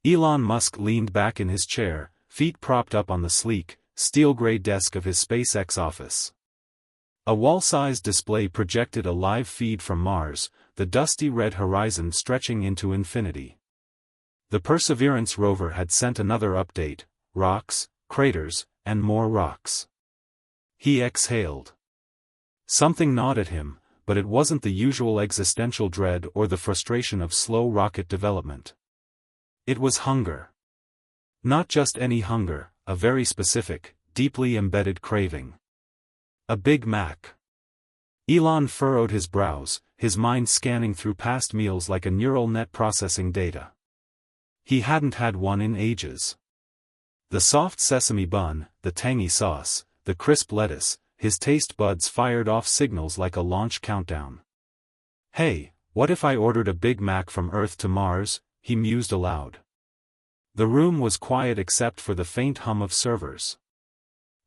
Elon Musk leaned back in his chair, feet propped up on the sleek, steel-gray desk of his SpaceX office. A wall-sized display projected a live feed from Mars, the dusty red horizon stretching into infinity. The Perseverance rover had sent another update: rocks, craters, and more rocks. He exhaled. Something gnawed at him, but it wasn't the usual existential dread or the frustration of slow rocket development. It was hunger. Not just any hunger, a very specific, deeply embedded craving. A Big Mac. Elon furrowed his brows, his mind scanning through past meals like a neural net processing data. He hadn't had one in ages. The soft sesame bun, the tangy sauce, the crisp lettuce, his taste buds fired off signals like a launch countdown. Hey, what if I ordered a Big Mac from Earth to Mars? He mused aloud. The room was quiet except for the faint hum of servers.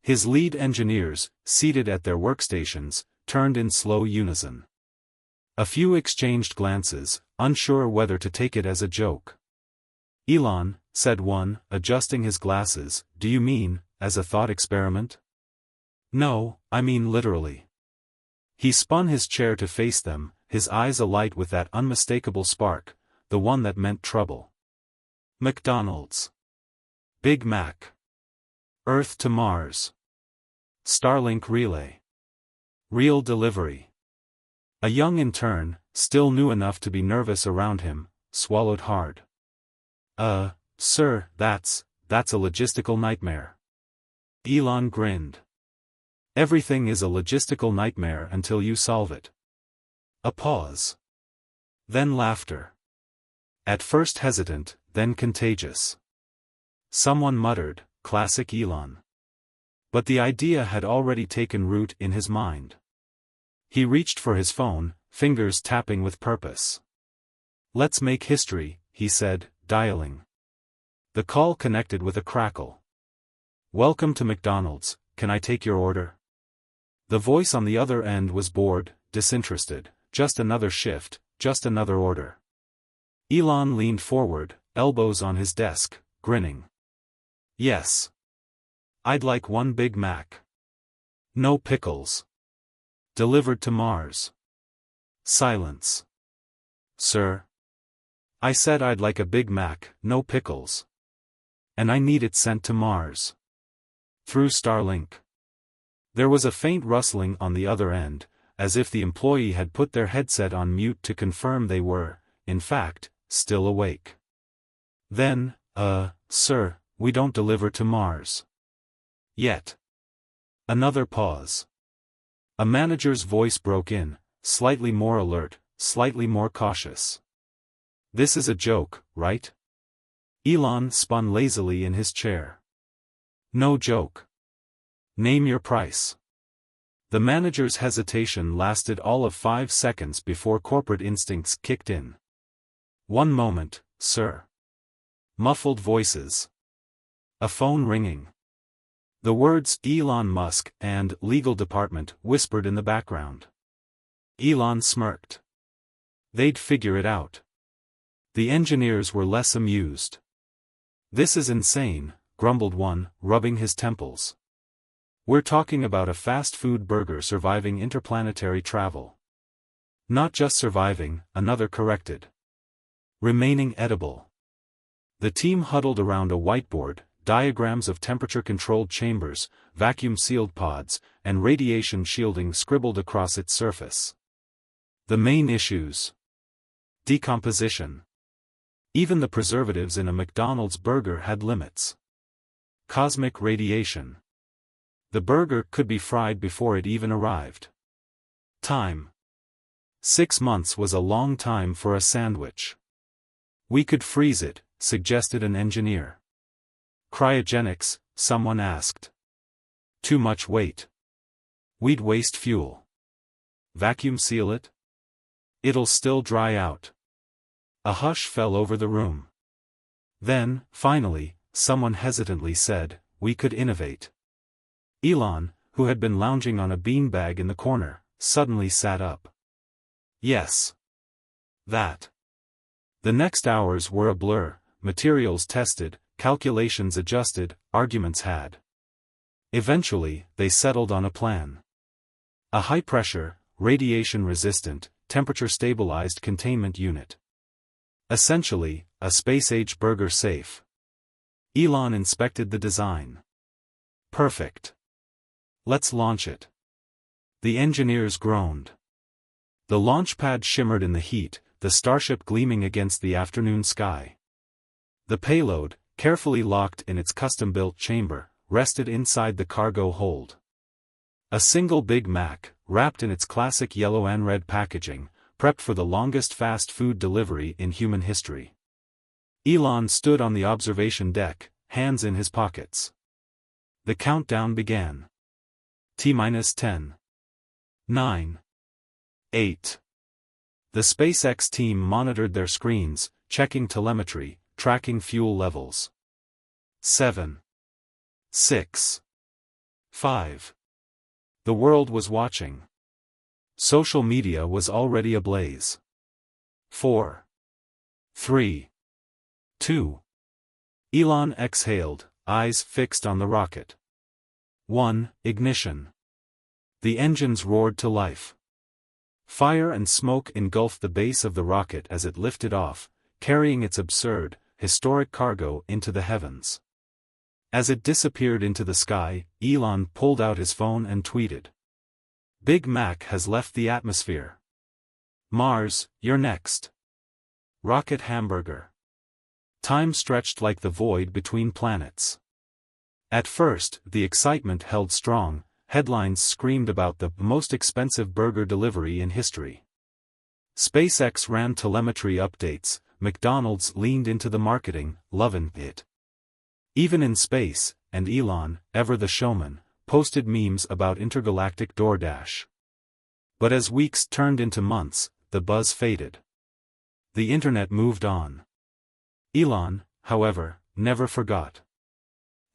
His lead engineers, seated at their workstations, turned in slow unison. A few exchanged glances, unsure whether to take it as a joke. Elon, said one, adjusting his glasses, do you mean, as a thought experiment? No, I mean literally. He spun his chair to face them, his eyes alight with that unmistakable spark, the one that meant trouble. McDonald's. Big Mac. Earth to Mars. Starlink relay. Real delivery. A young intern, still new enough to be nervous around him, swallowed hard. Sir, that's a logistical nightmare. Elon grinned. Everything is a logistical nightmare until you solve it. A pause. Then laughter. At first hesitant, then contagious. Someone muttered, classic Elon. But the idea had already taken root in his mind. He reached for his phone, fingers tapping with purpose. Let's make history, he said, dialing. The call connected with a crackle. Welcome to McDonald's, can I take your order? The voice on the other end was bored, disinterested. Just another shift, just another order. Elon leaned forward, elbows on his desk, grinning. Yes. I'd like one Big Mac. No pickles. Delivered to Mars. Silence. Sir? I said I'd like a Big Mac, no pickles. And I need it sent to Mars. Through Starlink. There was a faint rustling on the other end, as if the employee had put their headset on mute to confirm they were, in fact, still awake. Then, sir, we don't deliver to Mars. Yet. Another pause. A manager's voice broke in, slightly more alert, slightly more cautious. This is a joke, right? Elon spun lazily in his chair. No joke. Name your price. The manager's hesitation lasted all of 5 seconds before corporate instincts kicked in. One moment, sir. Muffled voices. A phone ringing. The words Elon Musk and legal department whispered in the background. Elon smirked. They'd figure it out. The engineers were less amused. This is insane, grumbled one, rubbing his temples. We're talking about a fast food burger surviving interplanetary travel. Not just surviving, another corrected. Remaining edible. The team huddled around a whiteboard, diagrams of temperature-controlled chambers, vacuum-sealed pods, and radiation shielding scribbled across its surface. The main issues. Decomposition. Even the preservatives in a McDonald's burger had limits. Cosmic radiation. The burger could be fried before it even arrived. Time. 6 months was a long time for a sandwich. We could freeze it, suggested an engineer. Cryogenics, someone asked. Too much weight. We'd waste fuel. Vacuum seal it? It'll still dry out. A hush fell over the room. Then, finally, someone hesitantly said, we could innovate. Elon, who had been lounging on a beanbag in the corner, suddenly sat up. Yes. That. The next hours were a blur, materials tested, calculations adjusted, arguments had. Eventually, they settled on a plan. A high-pressure, radiation-resistant, temperature-stabilized containment unit. Essentially, a space-age burger safe. Elon inspected the design. Perfect. Let's launch it. The engineers groaned. The launch pad shimmered in the heat, the starship gleaming against the afternoon sky. The payload, carefully locked in its custom-built chamber, rested inside the cargo hold. A single Big Mac, wrapped in its classic yellow and red packaging, prepped for the longest fast food delivery in human history. Elon stood on the observation deck, hands in his pockets. The countdown began. T-10. 9. 8. The SpaceX team monitored their screens, checking telemetry, tracking fuel levels. 7. 6. 5. The world was watching. Social media was already ablaze. 4. 3. 2. Elon exhaled, eyes fixed on the rocket. 1. Ignition. The engines roared to life. Fire and smoke engulfed the base of the rocket as it lifted off, carrying its absurd, historic cargo into the heavens. As it disappeared into the sky, Elon pulled out his phone and tweeted. Big Mac has left the atmosphere. Mars, you're next. Rocket hamburger. Time stretched like the void between planets. At first, the excitement held strong, headlines screamed about the most expensive burger delivery in history. SpaceX ran telemetry updates, McDonald's leaned into the marketing, loving it. Even in space, and Elon, ever the showman, posted memes about intergalactic DoorDash. But as weeks turned into months, the buzz faded. The internet moved on. Elon, however, never forgot.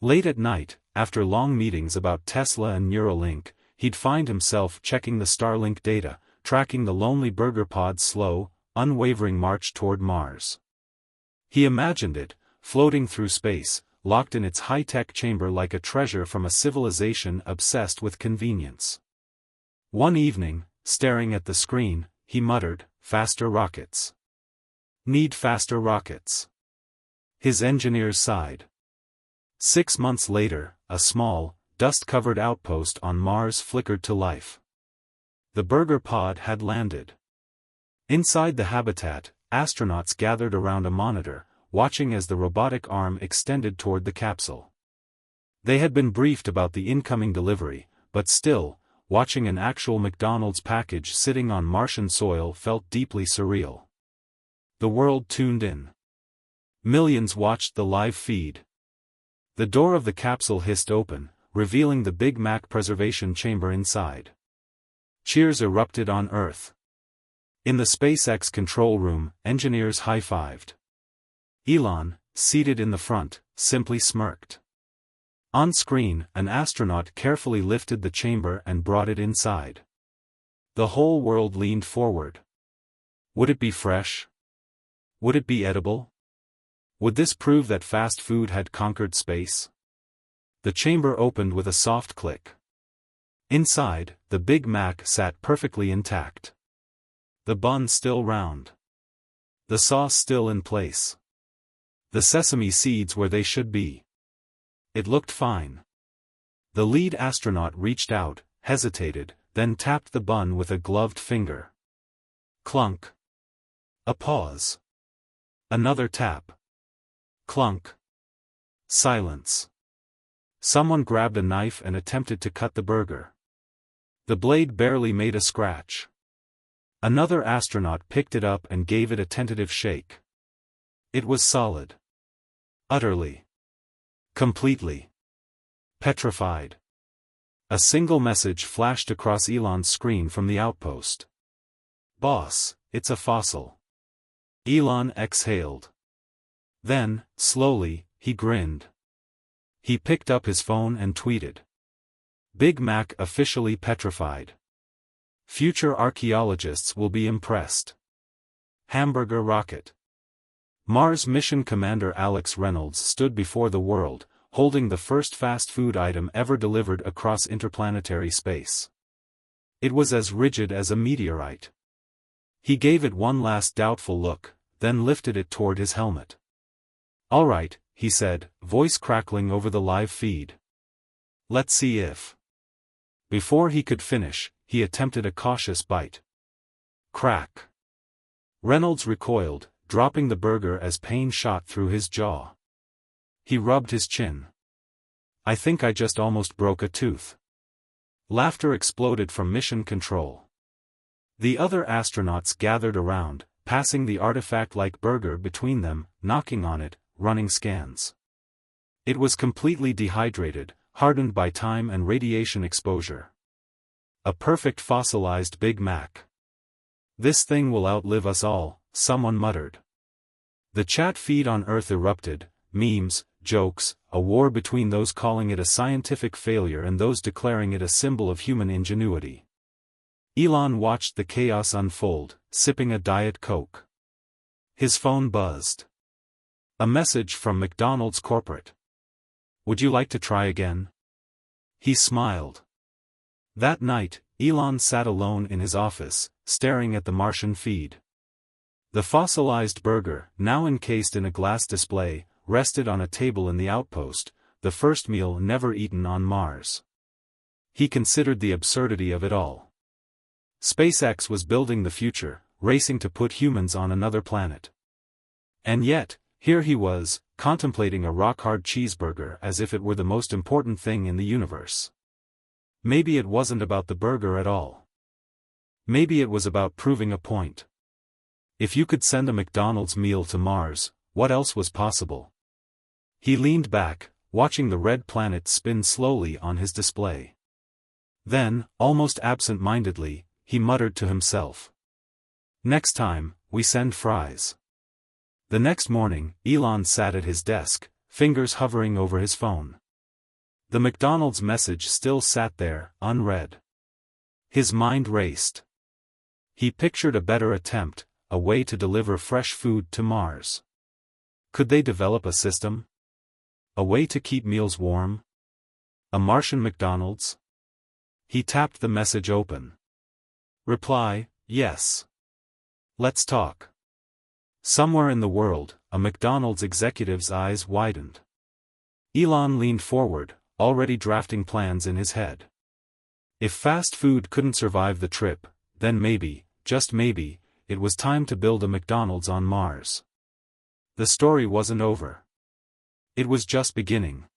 Late at night, after long meetings about Tesla and Neuralink, he'd find himself checking the Starlink data, tracking the lonely burger pod's slow, unwavering march toward Mars. He imagined it, floating through space, locked in its high-tech chamber like a treasure from a civilization obsessed with convenience. One evening, staring at the screen, he muttered, "Faster rockets. Need faster rockets." His engineers sighed. 6 months later, a small, dust-covered outpost on Mars flickered to life. The burger pod had landed. Inside the habitat, astronauts gathered around a monitor, watching as the robotic arm extended toward the capsule. They had been briefed about the incoming delivery, but still, watching an actual McDonald's package sitting on Martian soil felt deeply surreal. The world tuned in. Millions watched the live feed. The door of the capsule hissed open, revealing the Big Mac preservation chamber inside. Cheers erupted on Earth. In the SpaceX control room, engineers high-fived. Elon, seated in the front, simply smirked. On screen, an astronaut carefully lifted the chamber and brought it inside. The whole world leaned forward. Would it be fresh? Would it be edible? Would this prove that fast food had conquered space? The chamber opened with a soft click. Inside, the Big Mac sat perfectly intact. The bun still round. The sauce still in place. The sesame seeds where they should be. It looked fine. The lead astronaut reached out, hesitated, then tapped the bun with a gloved finger. Clunk. A pause. Another tap. Clunk. Silence. Someone grabbed a knife and attempted to cut the burger. The blade barely made a scratch. Another astronaut picked it up and gave it a tentative shake. It was solid. Utterly. Completely. Petrified. A single message flashed across Elon's screen from the outpost. "Boss, it's a fossil." Elon exhaled. Then, slowly, he grinned. He picked up his phone and tweeted. Big Mac officially petrified. Future archaeologists will be impressed. Hamburger rocket. Mars mission commander Alex Reynolds stood before the world, holding the first fast food item ever delivered across interplanetary space. It was as rigid as a meteorite. He gave it one last doubtful look, then lifted it toward his helmet. "All right," he said, voice crackling over the live feed. "Let's see if..." Before he could finish, he attempted a cautious bite. Crack. Reynolds recoiled, dropping the burger as pain shot through his jaw. He rubbed his chin. "I think I just almost broke a tooth." Laughter exploded from Mission Control. The other astronauts gathered around, passing the artifact-like burger between them, knocking on it, running scans. It was completely dehydrated, hardened by time and radiation exposure. A perfect fossilized Big Mac. "This thing will outlive us all," someone muttered. The chat feed on Earth erupted, memes, jokes, a war between those calling it a scientific failure and those declaring it a symbol of human ingenuity. Elon watched the chaos unfold, sipping a Diet Coke. His phone buzzed. A message from McDonald's corporate. "Would you like to try again?" He smiled. That night, Elon sat alone in his office, staring at the Martian feed. The fossilized burger, now encased in a glass display, rested on a table in the outpost, the first meal never eaten on Mars. He considered the absurdity of it all. SpaceX was building the future, racing to put humans on another planet. And yet, here he was, contemplating a rock-hard cheeseburger as if it were the most important thing in the universe. Maybe it wasn't about the burger at all. Maybe it was about proving a point. If you could send a McDonald's meal to Mars, what else was possible? He leaned back, watching the red planet spin slowly on his display. Then, almost absent-mindedly, he muttered to himself. "Next time, we send fries." The next morning, Elon sat at his desk, fingers hovering over his phone. The McDonald's message still sat there, unread. His mind raced. He pictured a better attempt, a way to deliver fresh food to Mars. Could they develop a system? A way to keep meals warm? A Martian McDonald's? He tapped the message open. Reply, yes. Let's talk. Somewhere in the world, a McDonald's executive's eyes widened. Elon leaned forward, already drafting plans in his head. If fast food couldn't survive the trip, then maybe, just maybe, it was time to build a McDonald's on Mars. The story wasn't over. It was just beginning.